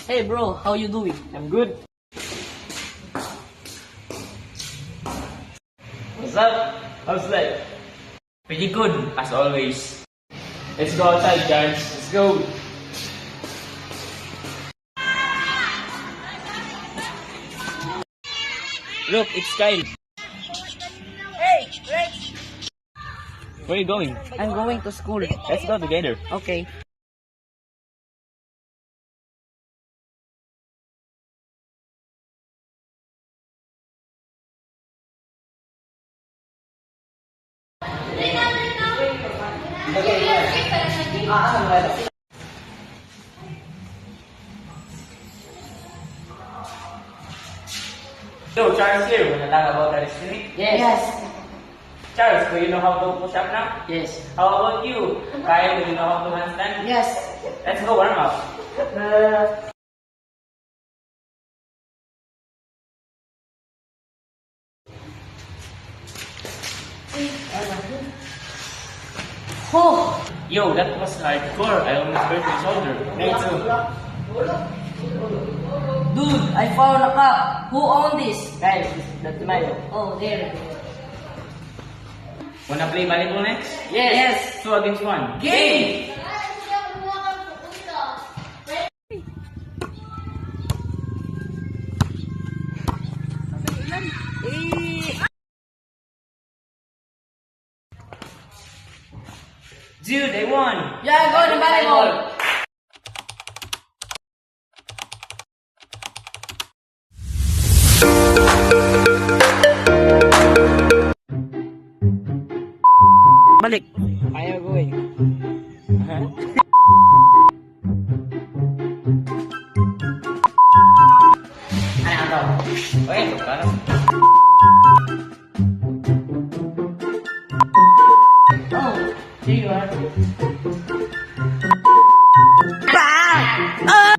Hey bro, how you doing? I'm good. What's up? How's life? Pretty good, as always. Let's go outside, guys. Let's go. Look, it's Kyle. Hey, Rex! Where are you going? I'm going to school. Let's go together. Okay. Yo, Charles here. Wanna talk about calisthenics? Yes. Charles, do you know how to push up now? Yes. How about you? Kyle, do you know how to handstand? Yes. Let's go warm up. Oh, Yo, that was hardcore. I almost hurt my shoulder. Me too. dude, I found a cup. Who owned this? Guys, that's mine. Oh, there. Wanna play volleyball next? Yes. 2 against 1. Game! Dude, I won! Yeah, go to volleyball. Balik. Ayaw going. Ano to? Oy, parang... Oh, there you are. Bang!